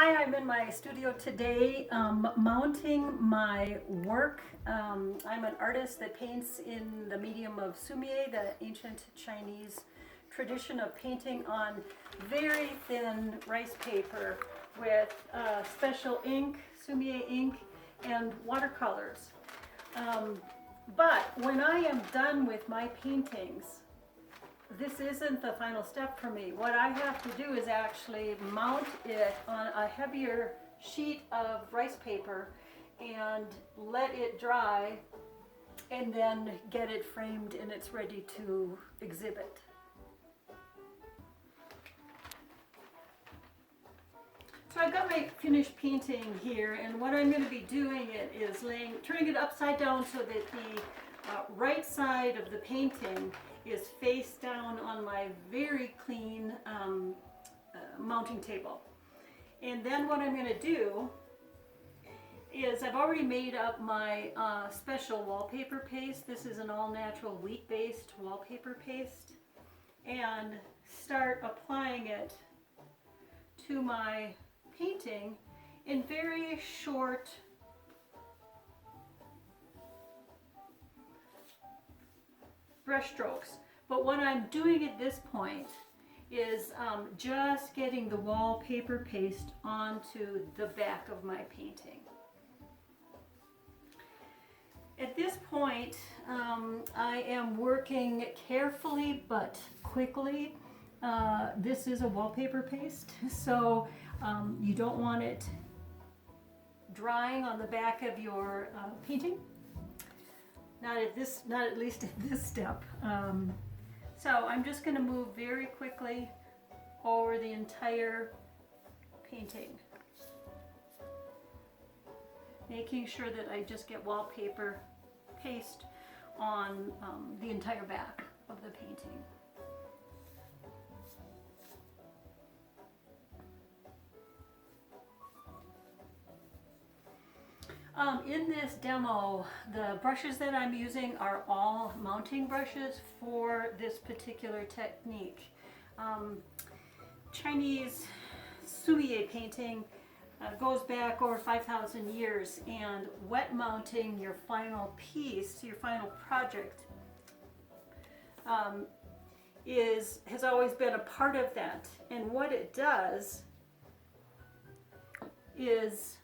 Hi, I'm in my studio today mounting my work. I'm an artist that paints in the medium of sumi-e, the ancient Chinese tradition of painting on very thin rice paper with special ink, sumi-e ink, and watercolors. But when I am done with my paintings, this isn't the final step for me. What I have to do is actually mount it on a heavier sheet of rice paper and let it dry and then get it framed and it's ready to exhibit. So I've got my finished painting here, and what I'm going to be doing is turning it upside down so that the right side of the painting is face down on my very clean mounting table. And then what I'm going to do is I've already made up my special wallpaper paste. This is an all-natural wheat-based wallpaper paste, and start applying it to my painting in very short brush strokes. But what I'm doing at this point is just getting the wallpaper paste onto the back of my painting. At this point, I am working carefully but quickly. This is a wallpaper paste, so you don't want it drying on the back of your painting. Not at least at this step. So I'm just going to move very quickly over the entire painting, making sure that I just get wallpaper paste on the entire back of the painting. In this demo, the brushes that I'm using are all mounting brushes for this particular technique. Chinese sumi-e painting goes back over 5,000 years, and wet mounting your final piece, your final project, has always been a part of that. And what it does is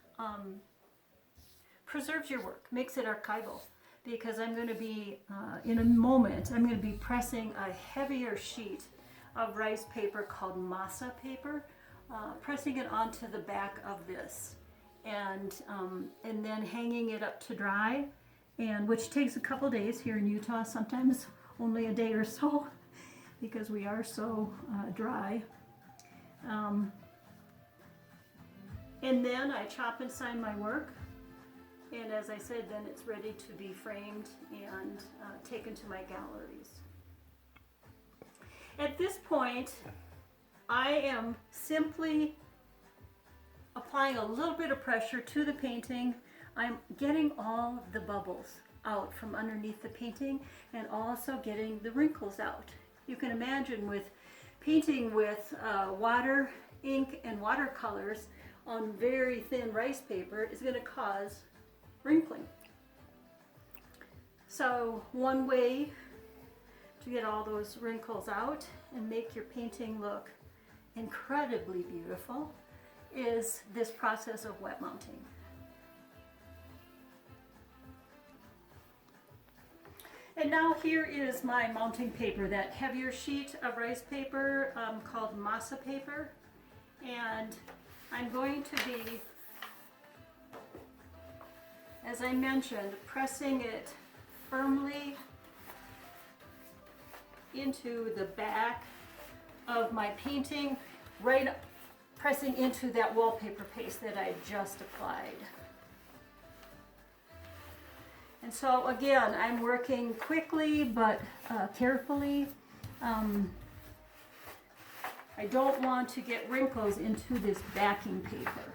preserves your work, makes it archival, because I'm going to be, in a moment, I'm going to be pressing a heavier sheet of rice paper called masa paper, pressing it onto the back of this, and then hanging it up to dry, and which takes a couple days here in Utah, sometimes only a day or so, because we are so dry. And then I chop and sign my work. And as I said, then it's ready to be framed and taken to my galleries. At this point, I am simply applying a little bit of pressure to the painting. I'm getting all the bubbles out from underneath the painting and also getting the wrinkles out. You can imagine with painting with water, ink, and watercolors on very thin rice paper is going to cause wrinkling. So one way to get all those wrinkles out and make your painting look incredibly beautiful is this process of wet mounting. And now here is my mounting paper, that heavier sheet of rice paper called masa paper, and I'm going to be, as I mentioned, pressing it firmly into the back of my painting, right pressing into that wallpaper paste that I just applied. And so again, I'm working quickly but carefully. I don't want to get wrinkles into this backing paper.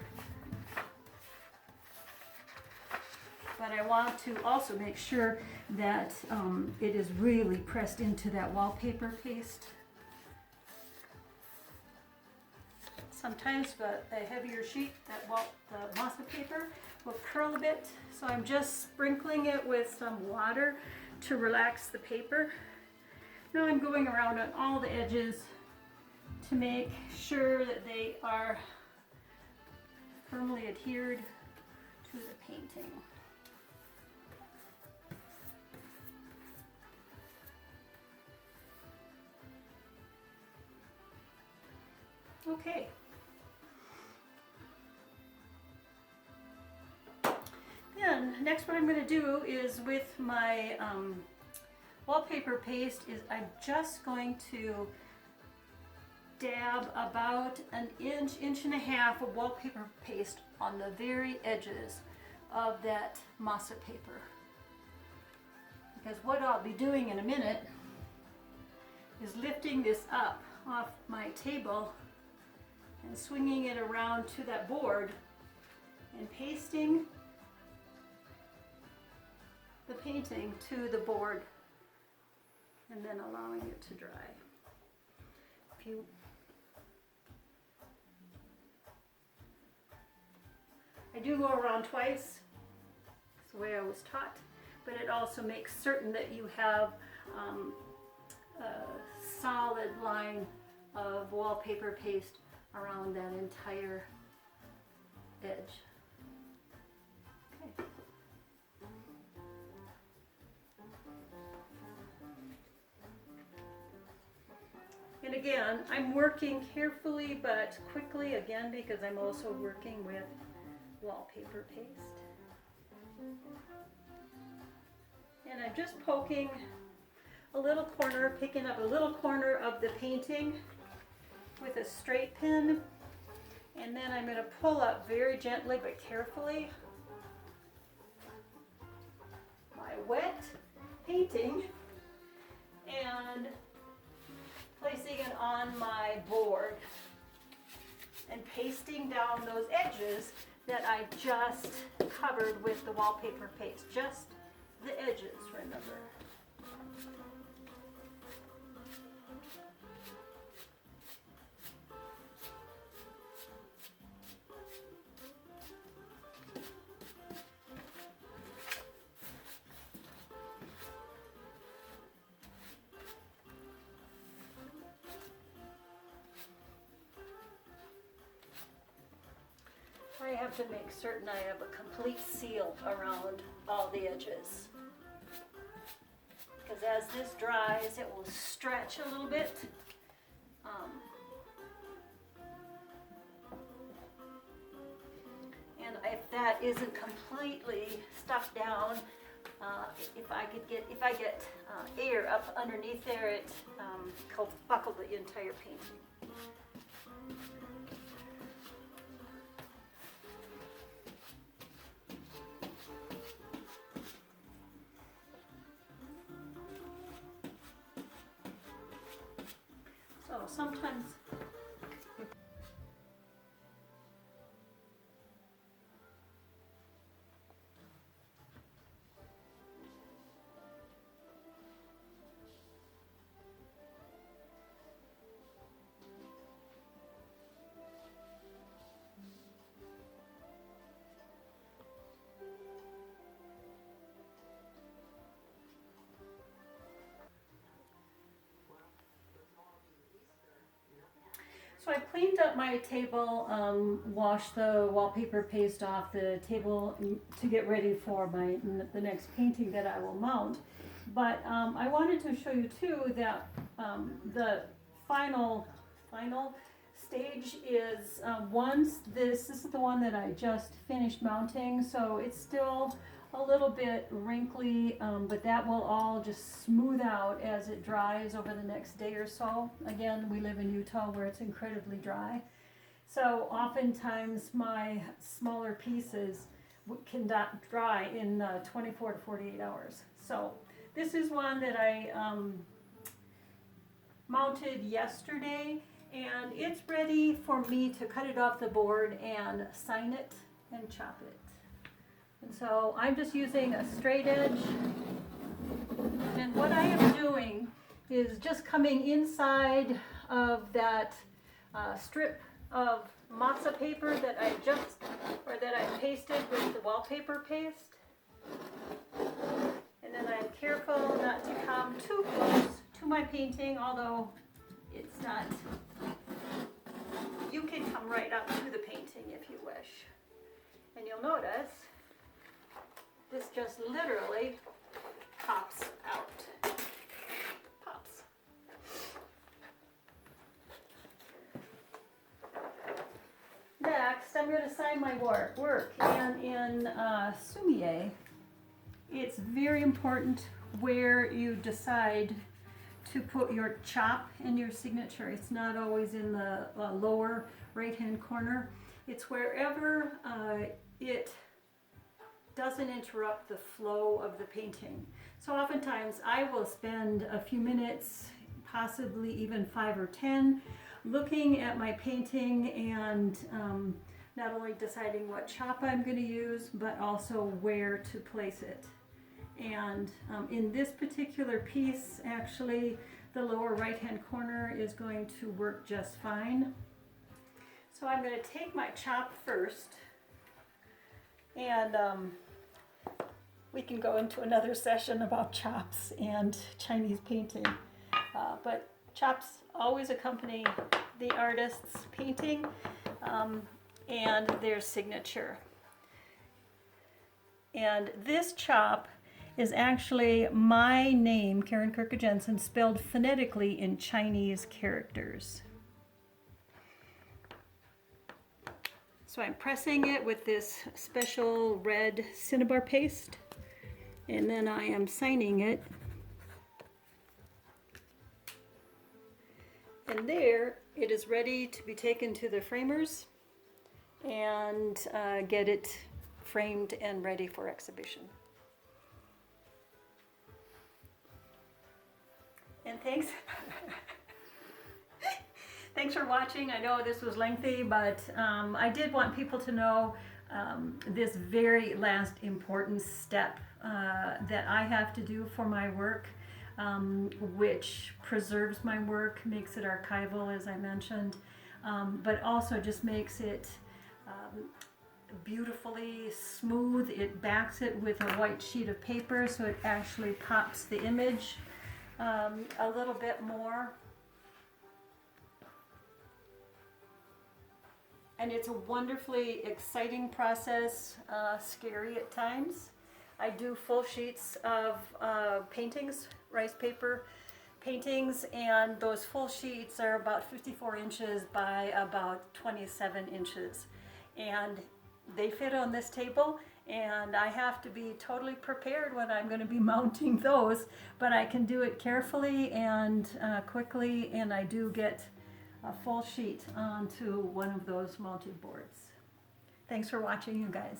But I want to also make sure that it is really pressed into that wallpaper paste. sometimes the heavier sheet, the masa paper, will curl a bit. So I'm just sprinkling it with some water to relax the paper. Now I'm going around on all the edges to make sure that they are firmly adhered to the painting. Okay. Then next what I'm going to do is with my wallpaper paste is I'm just going to dab about an inch and a half of wallpaper paste on the very edges of that masa paper. Because what I'll be doing in a minute is lifting this up off my table and swinging it around to that board and pasting the painting to the board and then allowing it to dry. I do go around twice. That's the way I was taught, but it also makes certain that you have a solid line of wallpaper paste around that entire edge. Okay. And again, I'm working carefully but quickly again because I'm also working with wallpaper paste. And I'm just poking a little corner, picking up a little corner of the painting with a straight pin, and then I'm going to pull up very gently but carefully my wet painting and placing it on my board and pasting down those edges that I just covered with the wallpaper paste. Just the edges, remember. I have to make certain I have a complete seal around all the edges. Because as this dries, it will stretch a little bit. And if that isn't completely stuck down, if I get air up underneath there, it will buckle the entire painting. So sometimes So I cleaned up my table, washed the wallpaper paste off the table to get ready for the next painting that I will mount. But I wanted to show you too that the final stage is once this is the one that I just finished mounting, so it's still a little bit wrinkly, but that will all just smooth out as it dries over the next day or so. Again, we live in Utah where it's incredibly dry. So oftentimes my smaller pieces can dry in 24 to 48 hours. So this is one that I mounted yesterday, and it's ready for me to cut it off the board and sign it and chop it. And so I'm just using a straight edge, and what I am doing is just coming inside of that strip of matzo paper that I pasted with the wallpaper paste. And then I'm careful not to come too close to my painting, although it's not, you can come right up to the painting if you wish. And you'll notice this just literally pops out. Pops. Next, I'm going to sign my work. And in sumi-e, it's very important where you decide to put your chop and your signature. It's not always in the lower right-hand corner. It's wherever it doesn't interrupt the flow of the painting. So oftentimes I will spend a few minutes, possibly even 5 or 10, looking at my painting and not only deciding what chop I'm going to use, but also where to place it. And in this particular piece, actually, the lower right-hand corner is going to work just fine. So I'm going to take my chop first, and we can go into another session about chops and Chinese painting. But chops always accompany the artist's painting and their signature. And this chop is actually my name, Karen Kirka Jensen, spelled phonetically in Chinese characters. So I'm pressing it with this special red cinnabar paste, and then I am signing it. And there, it is ready to be taken to the framers and get it framed and ready for exhibition. And thanks for watching. I know this was lengthy, but I did want people to know this very last important step that I have to do for my work, which preserves my work, makes it archival, as I mentioned, but also just makes it beautifully smooth. It backs it with a white sheet of paper, so it actually pops the image a little bit more. And it's a wonderfully exciting process, scary at times. I do full sheets of paintings, rice paper paintings, and those full sheets are about 54 inches by about 27 inches. And they fit on this table, and I have to be totally prepared when I'm going to be mounting those, but I can do it carefully and quickly, and I do get a full sheet onto one of those mounted boards. Thanks for watching, you guys.